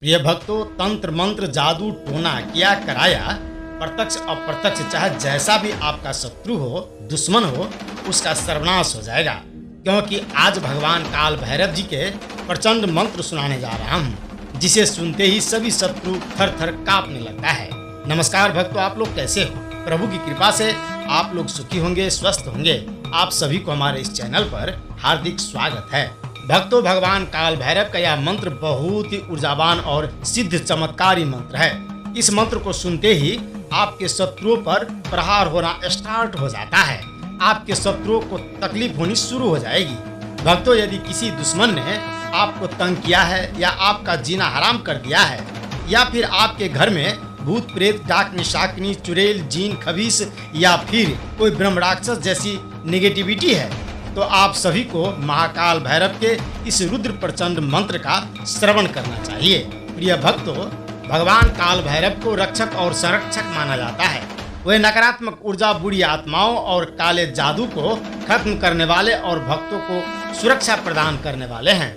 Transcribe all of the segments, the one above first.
प्रिय भक्तों, तंत्र मंत्र जादू टोना किया कराया, प्रत्यक्ष अप्रत्यक्ष चाहे जैसा भी आपका शत्रु हो, दुश्मन हो, उसका सर्वनाश हो जाएगा। क्योंकि आज भगवान काल भैरव जी के प्रचंड मंत्र सुनाने जा रहा हूँ, जिसे सुनते ही सभी शत्रु थर थर कांपने लगता है। नमस्कार भक्तों, आप लोग कैसे हो? प्रभु की कृपा से आप लोग सुखी होंगे, स्वस्थ होंगे। आप सभी को हमारे इस चैनल पर हार्दिक स्वागत है। भक्तों, भगवान काल भैरव का यह मंत्र बहुत ही ऊर्जावान और सिद्ध चमत्कारी मंत्र है। इस मंत्र को सुनते ही आपके शत्रुओं पर प्रहार होना स्टार्ट हो जाता है। आपके शत्रुओं को तकलीफ होनी शुरू हो जाएगी। भक्तों, यदि किसी दुश्मन ने आपको तंग किया है या आपका जीना हराम कर दिया है, या फिर आपके घर में भूत प्रेत डाकनी शाकनी चुड़ैल जीन खबीस या फिर कोई ब्रह्म राक्षस जैसी नेगेटिविटी है, तो आप सभी को महाकाल भैरव के इस रुद्र प्रचंड मंत्र का श्रवण करना चाहिए। प्रिय भक्तों, भगवान काल भैरव को रक्षक और संरक्षक माना जाता है। वे नकारात्मक ऊर्जा, बुरी आत्माओं और काले जादू को खत्म करने वाले और भक्तों को सुरक्षा प्रदान करने वाले हैं।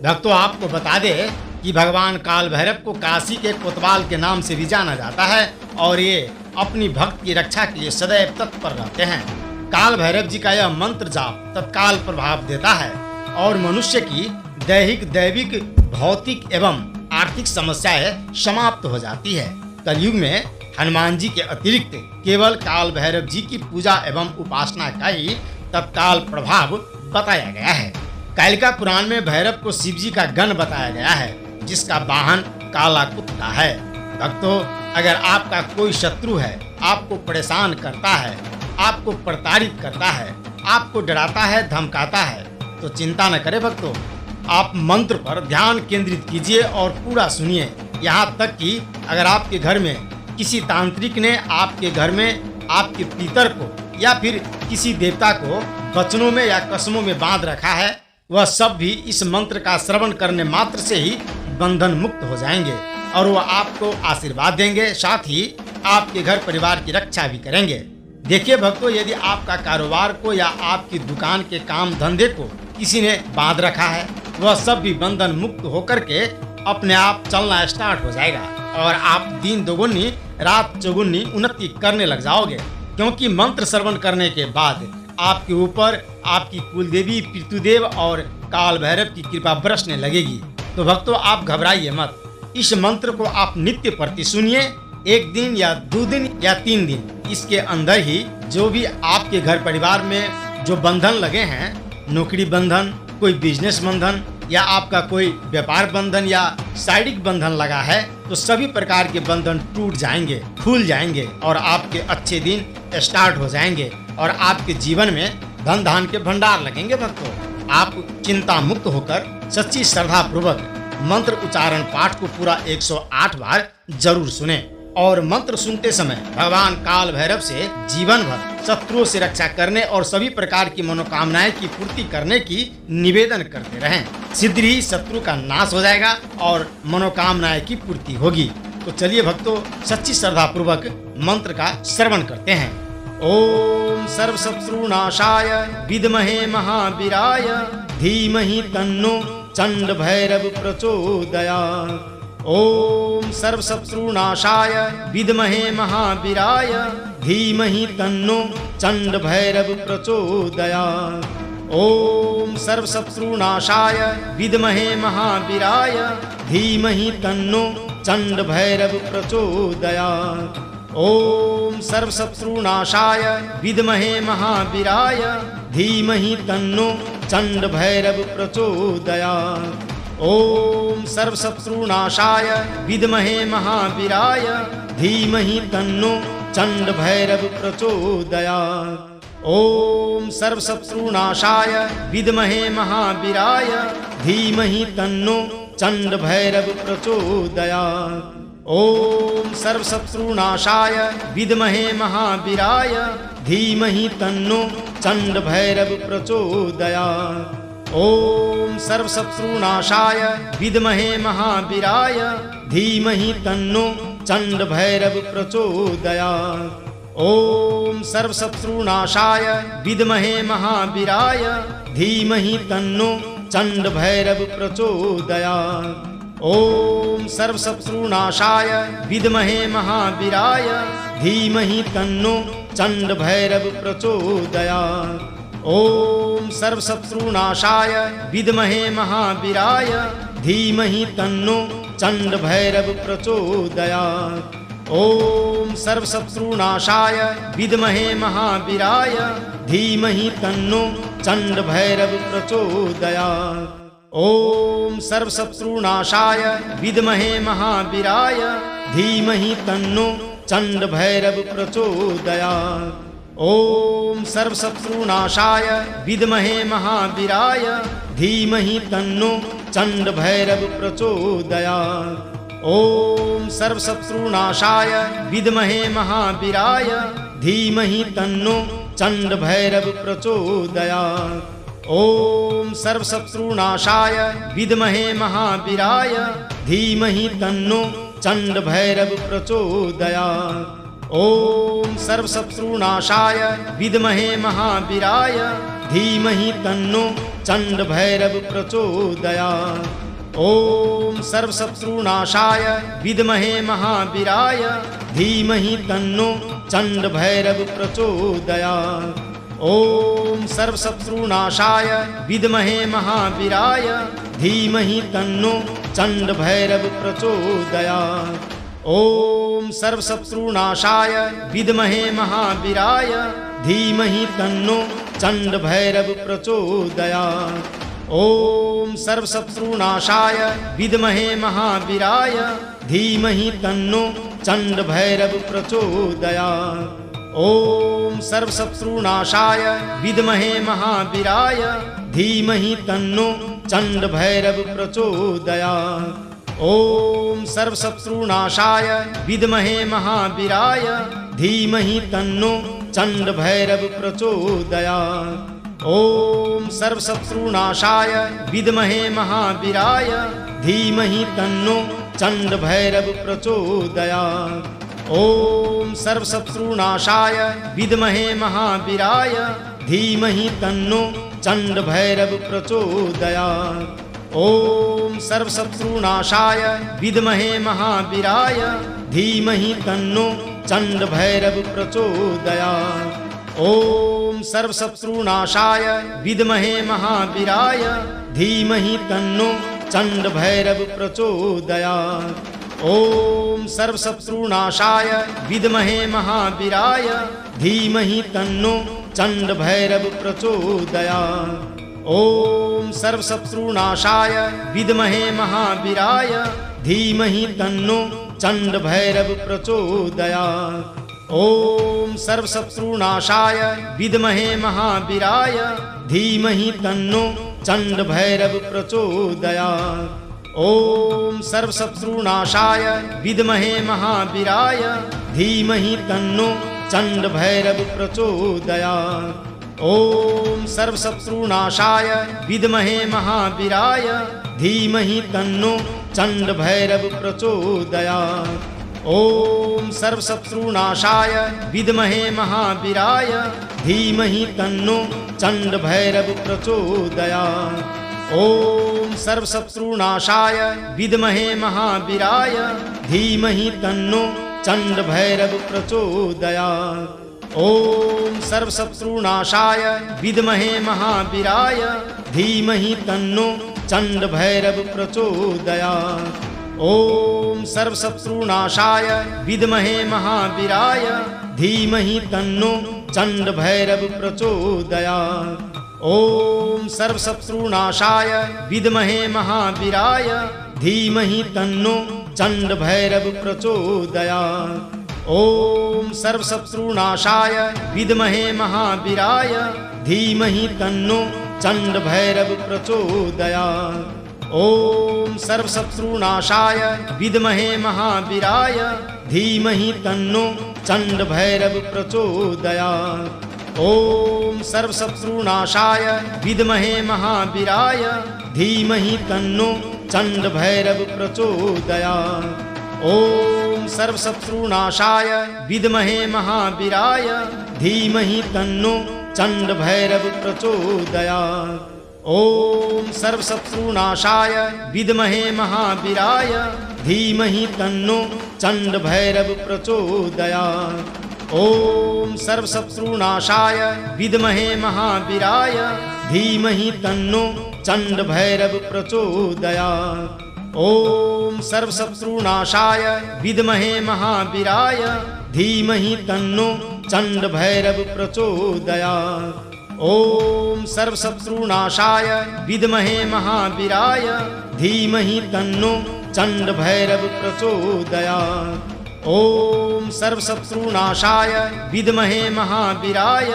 भक्तों, आपको बता दें कि भगवान काल भैरव को काशी के कोतवाल के नाम से भी जाना जाता है और ये अपनी भक्त की रक्षा के लिए सदैव तत्पर रहते हैं। काल भैरव जी का यह मंत्र जाप तत्काल प्रभाव देता है और मनुष्य की दैहिक, दैविक, भौतिक एवं आर्थिक समस्याएं समाप्त हो जाती है। कलयुग में हनुमान जी के अतिरिक्त केवल काल भैरव जी की पूजा एवं उपासना का ही तत्काल प्रभाव बताया गया है। कालिका पुराण में भैरव को शिव जी का गण बताया गया है, जिसका वाहन काला कुत्ता है। भक्तों, अगर आपका कोई शत्रु है, आपको परेशान करता है, आपको प्रताड़ित करता है, आपको डराता है, धमकाता है, तो चिंता न करें भक्तों। आप मंत्र पर ध्यान केंद्रित कीजिए और पूरा सुनिए। यहाँ तक कि अगर आपके घर में किसी तांत्रिक ने आपके घर में आपके पितर को या फिर किसी देवता को वचनों में या कसमों में बांध रखा है, वह सब भी इस मंत्र का श्रवण करने मात्र से ही बंधन मुक्त हो जाएंगे और वह आपको आशीर्वाद देंगे, साथ ही आपके घर परिवार की रक्षा भी करेंगे। देखिए भक्तों, यदि आपका कारोबार को या आपकी दुकान के काम धंधे को किसी ने बांध रखा है, वह सब भी बंधन मुक्त होकर के अपने आप चलना स्टार्ट हो जाएगा और आप दिन दोगुनी रात चौगुनी उन्नति करने लग जाओगे। क्योंकि मंत्र श्रवण करने के बाद आपके ऊपर आपकी कुलदेवी, पितृदेव और काल भैरव की कृपा बरसने लगेगी। तो भक्तों, आप घबराइए मत। इस मंत्र को आप नित्य प्रति सुनिए। 1 दिन या 2 दिन या 3 दिन इसके अंदर ही जो भी आपके घर परिवार में जो बंधन लगे हैं, नौकरी बंधन, कोई बिजनेस बंधन या आपका कोई व्यापार बंधन या शारीरिक बंधन लगा है, तो सभी प्रकार के बंधन टूट जाएंगे, खुल जाएंगे और आपके अच्छे दिन स्टार्ट हो जाएंगे और आपके जीवन में धन धान के भंडार लगेंगे। भक्तों, आप चिंता मुक्त होकर सच्ची श्रद्धा पूर्वक मंत्र उच्चारण पाठ को पूरा 108 बार जरूर सुने और मंत्र सुनते समय भगवान काल भैरव से जीवन भर शत्रुओं से रक्षा करने और सभी प्रकार की मनोकामनाएं की पूर्ति करने की निवेदन करते रहें। शीघ्र ही शत्रु का नाश हो जाएगा और मनोकामनाएं की पूर्ति होगी। तो चलिए भक्तों, सच्ची श्रद्धा पूर्वक मंत्र का श्रवण करते हैं। ओम सर्वशत्रुनाशाय विद्महे महावीराय धीमहि तन्नो चंड भैरव प्रचोदयात्। ओम सर्वशत्रुनाशाय विद्महे महावीराय धीमहि तन्नो चंड भैरव प्रचोदयात्। ओम सर्वशत्रुनाशाय विद्महे महावीराय धीमहि तन्नो चंड भैरव प्रचोदयात्। ओम सर्वशत्रुनाशाय विद्महे महावीराय धीमहि तन्नो चंड भैरव प्रचोदयात्। ओम सर्वशत्रुनाशाय विद्महे महावीराय धीमहि तन्नो चंड भैरव प्रचोदयात्। ओम सर्वशत्रुनाशाय विद्महे महावीराय धीमहि तन्नो चंड भैरव प्रचोदयात्। ओम सर्वशत्रुनाशाय विद्महे महावीराय धीमहि तन्नो चंड भैरव प्रचोदयात्। ओम सर्वशत्रुनाशाय विद्महे महावीराय धीमहि तन्नो चंड भैरव प्रचोदयात्। ओम सर्वशत्रुनाशाय विद्महे महावीराय धीमहि तन्नो चंड भैरव प्रचोदयात्। ॐ सर्वशत्रुनाशाय विद्महे महावीराय धीमहि तन्नो चण्डभैरव प्रचोदयात्। ॐ सर्वशत्रुनाशाय विद्महे महावीराय धीमहि तन्नो चण्डभैरव प्रचोदयात्। ॐ सर्वशत्रुनाशाय विद्महे महावीराय धीमहि तन्नो चण्डभैरव प्रचोदयात्। ॐ सर्वशत्रुनाशाय विद्महे महावीराय धीमहि तन्नो चण्डभैरव प्रचोदयात्। ॐ सर्वशत्रुनाशाय विद्महे महावीराय धीमहि तन्नो चण्डभैरव प्रचोदयात्। ॐ सर्वशत्रुनाशाय विद्महे महावीराय धीमहि तन्नो चण्डभैरव प्रचोदयात्। ॐ सर्वशत्रुनाशाय विद्महे महावीराय धीमहि तन्नो चण्डभैरव प्रचोदयात्। ॐ सर्वशत्रुनाशाय विद्महे महावीराय धीमहि तन्नो चण्डभैरव प्रचोदयात्। ॐ सर्वशत्रुनाशाय विद्महे महावीराय धीमहि तन्नो चण्डभैरव प्रचोदयात्। ॐ सर्वशत्रुनाशाय विद्महे महावीराय धीमहि तन्नो चण्डभैरव प्रचोदयात्। ॐ सर्वशत्रुनाशाय विद्महे महावीराय धीमहि तन्नो चण्डभैरव प्रचोदयात्। ॐ सर्वशत्रुनाशाय विद्महे महावीराय धीमहि तन्नो चण्डभैरव प्रचोदयात्। ॐ सर्वशत्रुनाशाय विद्महे महावीराय धीमहि तन्नो चण्डभैरव प्रचोदयात्। ॐ सर्वशत्रुनाशाय विद्महे महावीराय धीमहि तन्नो चण्डभैरव प्रचोदयात्। ॐ सर्वशत्रुनाशाय विद्महे महावीराय धीमहि तन्नो चण्डभैरव प्रचोदयात्। ॐ सर्वशत्रुनाशाय विद्महे महावीराय धीमहि तन्नो चण्डभैरव प्रचोदयात्। ॐ सर्वशत्रुनाशाय विद्महे महावीराय धीमहि तन्नो चण्डभैरव प्रचोदयात्। ॐ सर्वशत्रुनाशाय विद्महे महावीराय धीमहि तन्नो चण्डभैरव प्रचोदयात्। ॐ सर्वशत्रुनाशाय विद्महे महावीराय धीमहि तन्नो चण्डभैरव प्रचोदयात्। ॐ सर्वशत्रुनाशाय विद्महे महावीराय धीमहि तन्नो चण्डभैरव प्रचोदयात्। ॐ सर्वशत्रुनाशाय विद्महे महावीराय धीमहि तन्नो चण्डभैरव प्रचोदयात्। ॐ सर्वशत्रुनाशाय विद्महे महावीराय धीमहि तन्नो चण्डभैरव प्रचोदयात्। ॐ सर्वशत्रुनाशाय विद्महे महावीराय धीमहि तन्नो चण्डभैरव प्रचोदयात्। ॐ सर्वशत्रुनाशाय विद्महे महावीराय धीमहि तन्नो चण्डभैरव प्रचोदयात्। ॐ सर्वशत्रुनाशाय विद्महे महावीराय धीमहि तन्नो चण्डभैरव प्रचोदयात्। ॐ सर्वशत्रुनाशाय विद्महे महावीराय धीमहि तन्नो चण्डभैरव प्रचोदयात्। ॐ सर्वशत्रुनाशाय विद्महे महावीराय धीमहि तन्नो चण्डभैरव प्रचोदयात्। ॐ सर्वशत्रुनाशाय विद्महे महावीराय धीमहि तन्नो चण्डभैरव प्रचोदयात्। ॐ सर्वशत्रुनाशाय विद्महे महावीराय धीमहि तन्नो चण्डभैरव प्रचोदयात्। ॐ सर्वशत्रुनाशाय विद्महे महावीराय धीमहि तन्नो चण्डभैरव प्रचोदयात्। ॐ सर्वशत्रुनाशाय विद्महे महावीराय धीमहि तन्नो चण्डभैरव प्रचोदयात्। ॐ सर्वशत्रुनाशाय विद्महे महावीराय धीमहि तन्नो चण्डभैरव प्रचोदयात्। ओम सर्वशत्रुनाशाय विद्महे महावीराय धीमहि तन्नो चंड भैरव प्रचोदयात्। ओम सर्वशत्रुनाशाय विद्महे महावीराय धीमहि तन्नो चंड भैरव प्रचोदयात्। ओम सर्वशत्रुनाशाय विद्महे महावीराय धीमहि तन्नो चंड भैरव प्रचोदयात्। ओम सर्वशत्रुनाशाय विद्महे महावीराय धीमहि तन्नो चंड भैरव प्रचोदयात्। ओम सर्वशत्रुनाशाय विद्महे महावीराय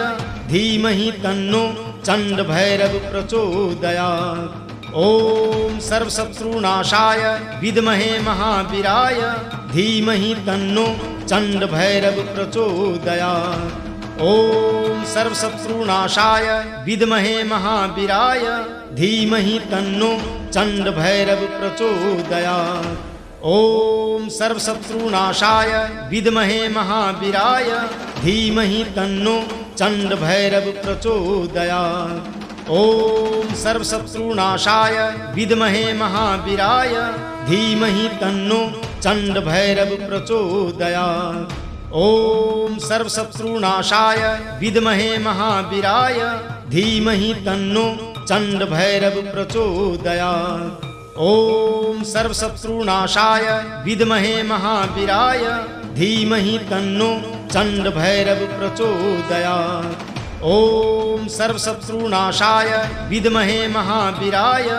धीमहि तन्नो चंड भैरव प्रचोदयात्। ओम सर्वशत्रुनाशाय विद्महे महावीराय धीमहि तन्नो चंड भैरव प्रचोदयात्। ओम सर्वशत्रुनाशाय विद्महे महावीराय धीमहि तन्नो चंड भैरव प्रचोदयात्। ओम सर्वशत्रुनाशाय विद्महे महावीराय धीमहि तन्नो चंड भैरव प्रचोदयात्। ओम सर्वशत्रुनाशाय विद्महे महावीराय धीमहि तन्नो चंड भैरव प्रचोदयात्। ओम सर्वशत्रुनाशाय विद्महे महावीराय धीमहि तन्नो चंड भैरव प्रचोदयात्। ओम सर्वशत्रुनाशाय विद्महे महावीराय धीमहि तन्नो चंड भैरव प्रचोदयात्। ओम सर्वशत्रुनाशाय विद्महे महावीराय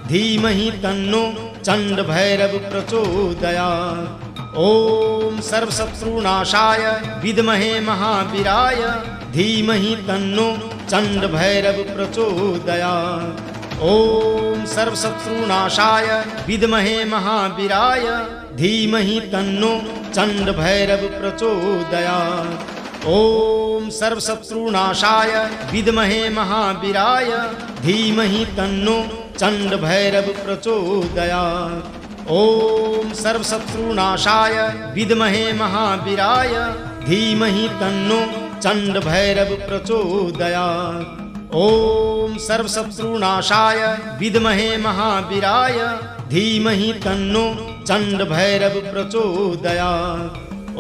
धीमहि तन्नो चंड भैरव प्रचोदयात्। ओम सर्वशत्रुनाशाय विद्महे महावीराय धीमहि तन्नो चंड भैरव प्रचोदयात्। ओम सर्वशत्रुनाशाय विद्महे महावीराय धीमहि तन्नो चंड भैरव प्रचोदयात्। ओम सर्वशत्रुनाशाय विद्महे महावीराय धीमहि तन्नो चंड भैरव प्रचोदयात्। ओम सर्वशत्रुनाशाय विद्महे महावीराय धीमहि तन्नो चंड भैरव प्रचोदयात्। ओम सर्वशत्रुनाशाय विद्महे महावीराय धीमहि तन्नो चंड भैरव प्रचोदयात्।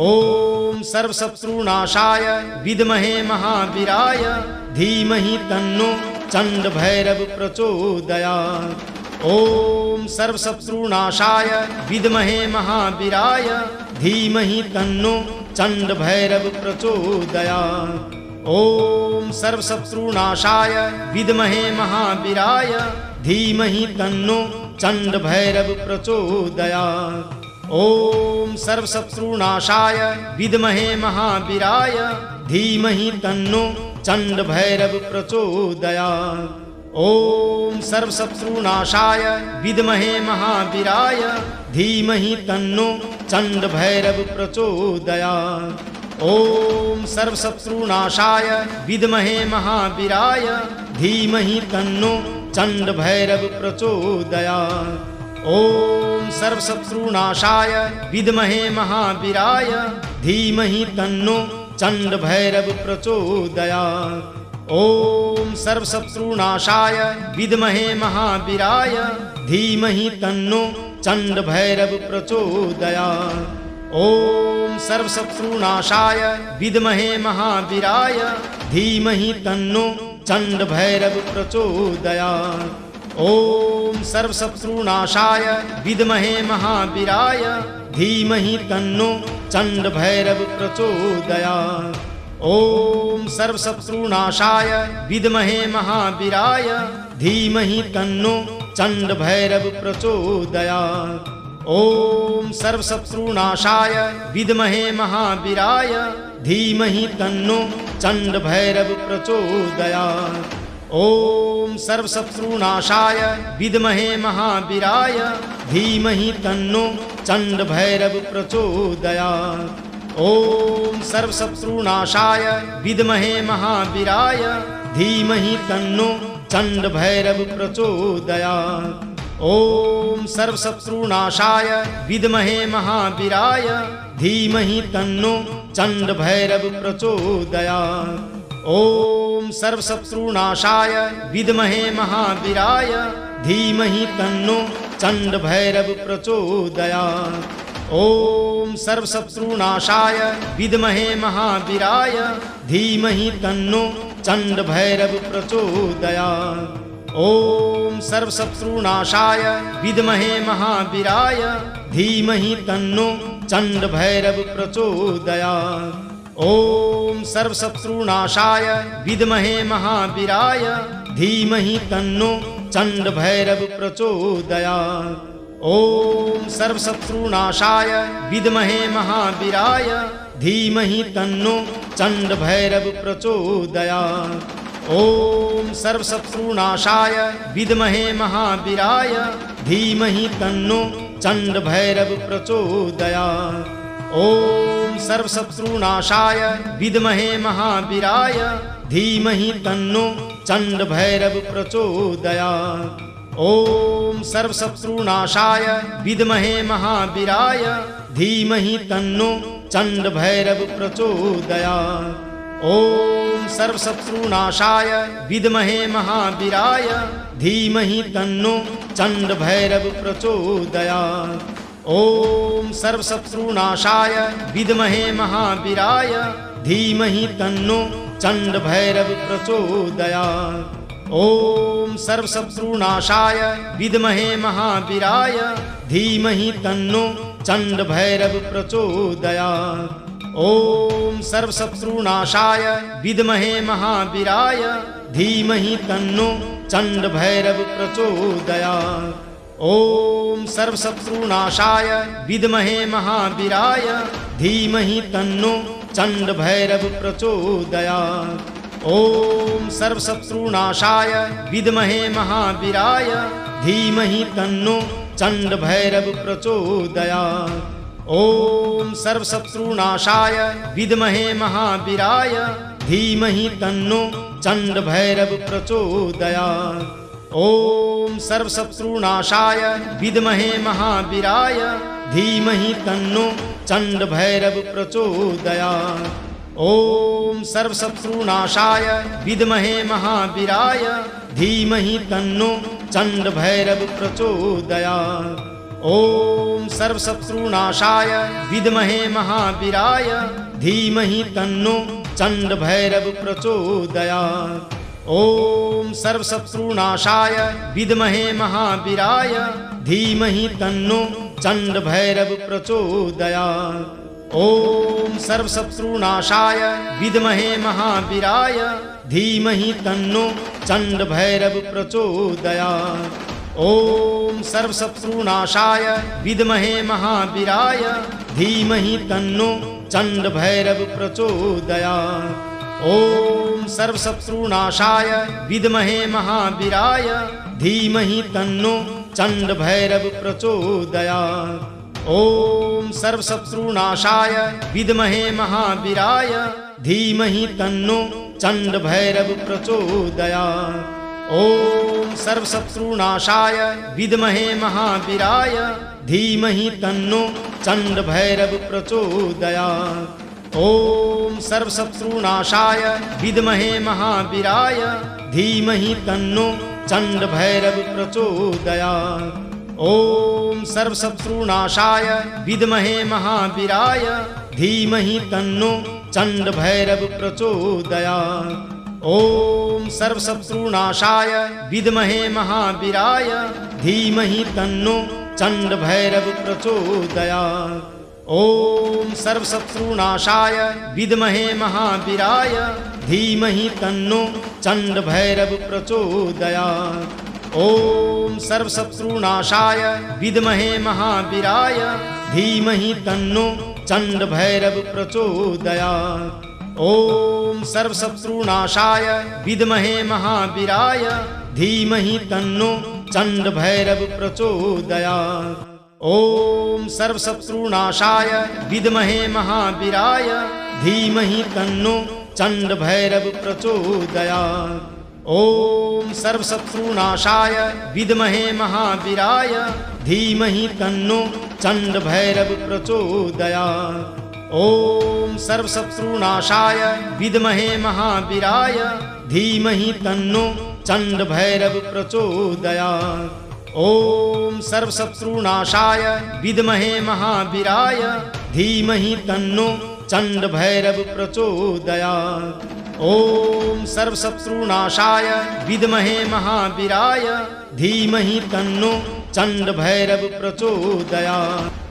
ओम सर्वशत्रुनाशाय विद्महे महावीराय धीमहि तन्नो चंड भैरव प्रचोदयात्। ओम सर्वशत्रुनाशाय विद्महे महावीराय धीमहि तन्नो चंड भैरव प्रचोदयात्। ओम सर्वशत्रुनाशाय विद्महे महावीराय धीमहि तन्नो चंड भैरव प्रचोदयात्। ओम सर्वशत्रुनाशाय विद्महे महावीराय धीमहि तन्नो चंड भैरव प्रचोदयात्। ओम सर्वशत्रुनाशाय विद्महे महावीराय धीमहि तन्नो चंड भैरव प्रचोदयात्। ओम सर्वशत्रुनाशाय विद्महे महावीराय धीमहि तन्नो चंड भैरव प्रचोदयात्। ओम सर्वशत्रुनाशाय विद्महे महावीराय धीमहि तन्नो चंड भैरव प्रचोदयात्। ओम सर्वशत्रुनाशाय विद्महे महावीराय धीमहि तन्नो चंड भैरव प्रचोदयात्। ओम सर्वशत्रुनाशाय विद्महे महावीराय धीमहि तन्नो चंड भैरव प्रचोदयात्। ओम सर्वशत्रुनाशाय विद्महे महावीराय धीमहि तन्नो चंड भैरव प्रचोदयात्। ओम सर्वशत्रुनाशाय विद्महे महावीराय धीमहि तन्नो चंड भैरव प्रचोदयात्। ओम सर्वशत्रुनाशाय विद्महे महावीराय धीमहि तन्नो चंड भैरव प्रचोदयात्। ओम सर्वशत्रुनाशाय विद्महे महावीराय धीमहि तन्नो चंड भैरव प्रचोदयात्। ओम सर्वशत्रुनाशाय विद्महे महावीराय धीमहि तन्नो चंड भैरव प्रचोदयात्। ओम सर्वशत्रुनाशाय विद्महे महावीराय धीमहि तन्नो चंड भैरव प्रचोदयात्। ओम सर्वशत्रुनाशाय विद्महे महावीराय धीमहि तन्नो चंड भैरव प्रचोदयात्। ओम सर्वशत्रुनाशाय विद्महे महावीराय धीमहि तन्नो चंड भैरव प्रचोदयात्। ओम सर्वशत्रुनाशाय विद्महे महावीराय धीमहि तन्नो चंड भैरव प्रचोदयात्। ओम सर्वशत्रुनाशाय विद्महे महावीराय धीमहि तन्नो चंड भैरव प्रचोदयात्। ओम सर्वशत्रुनाशाय विद्महे महावीराय धीमहि तन्नो चंड भैरव प्रचोदयात्। ओम सर्वशत्रुनाशाय विद्महे महावीराय धीमहि तन्नो चंड भैरव प्रचोदयात्। ओम सर्वशत्रुनाशाय विद्महे महावीराय धीमहि तन्नो चंड भैरव प्रचोदयात्। ओम सर्वशत्रुनाशाय विद्महे महावीराय धीमहि तन्नो चंड भैरव प्रचोदयात्। ओम सर्वशत्रुनाशाय विद्महे महावीराय धीमहि तन्नो चंड भैरव प्रचोदयात्। ओम सर्वशत्रुनाशाय विद्महे महावीराय धीमहि तन्नो चंड भैरव प्रचोदयात्। ओम सर्वशत्रुनाशाय विद्महे महावीराय धीमहि तन्नो चंड भैरव प्रचोदयात्। ओम सर्वशत्रुनाशाय विद्महे महावीराय धीमहि तन्नो चंड भैरव प्रचोदयात्। ओम सर्वशत्रुनाशाय विद्महे महावीराय धीमहि तन्नो चंड भैरव प्रचोदयात्। ओम सर्वशत्रुनाशाय विद्महे महावीराय धीमहि तन्नो चंड भैरव प्रचोदयात्। ओम सर्वशत्रुनाशाय विद्महे महावीराय धीमहि तन्नो चंड भैरव प्रचोदयात्। ओम सर्वशत्रुनाशाय विद्महे महावीराय धीमहि तन्नो चंड भैरव प्रचोदयात्। ओम सर्वशत्रुनाशाय विद्महे महावीराय धीमहि तन्नो चंड भैरव प्रचोदयात्। ओम सर्वशत्रुनाशाय विद्महे महावीराय धीमहि तन्नो चंड भैरव प्रचोदयात्। ओम सर्वशत्रुनाशाय विद्महे महावीराय धीमहि तन्नो चंड भैरव प्रचोदयात्। ओम सर्वशत्रुनाशाय विद्महे महावीराय धीमहि तन्नो चंड भैरव प्रचोदयात्। ओम सर्वशत्रुनाशाय विद्महे महावीराय धीमहि तन्नो चंड भैरव प्रचोदयात्। ओम सर्वशत्रुनाशाय विद्महे महावीराय धीमहि तन्नो चंड भैरव प्रचोदयात्। ओम सर्वशत्रुनाशाय विद्महे महावीराय धीमहि तन्नो चंड भैरव प्रचोदयात्। ओम सर्वशत्रुनाशाय विद्महे महावीराय धीमहि तन्नो चंड भैरव प्रचोदयात्। ओम सर्वशत्रुनाशाय विद्महे महावीराय धीमहि तन्नो चंड भैरव प्रचोदयात्। ओम सर्वशत्रुनाशाय विद्महे महावीराय धीमहि तन्नो चंड भैरव प्रचोदयात्। ओम सर्वशत्रुनाशाय विद्महे महावीराय धीमहि तन्नो चंड भैरव प्रचोदयात्। ओम सर्वशत्रुनाशाय विद्महे महावीराय धीमहि तन्नो चंड भैरव प्रचोदयात्। ओम सर्वशत्रुनाशाय विद्महे महावीराय धीमहि तन्नो चंड भैरव प्रचोदयात्। ओम सर्वशत्रुनाशाय विद्महे महावीराय धीमहि तन्नो चंड भैरव प्रचोदयात्। ओम सर्वशत्रुनाशाय विद्महे महावीराय धीमहि तन्नो चंड भैरव प्रचोदयात्। ओम सर्वशत्रुनाशाय विद्महे महावीराय धीमहि तन्नो चंड भैरव प्रचोदयात्। ओम सर्वशत्रुनाशाय विद्महे महावीराय धीमहि तन्नो चंड भैरव प्रचोदयात्। ओम सर्वशत्रुनाशाय विद्महे महावीराय धीमहि तन्नो चंड भैरव प्रचोदयात्। ओम सर्वशत्रुनाशाय विद्महे महावीराय धीमहि तन्नो चंड भैरव प्रचोदयात्।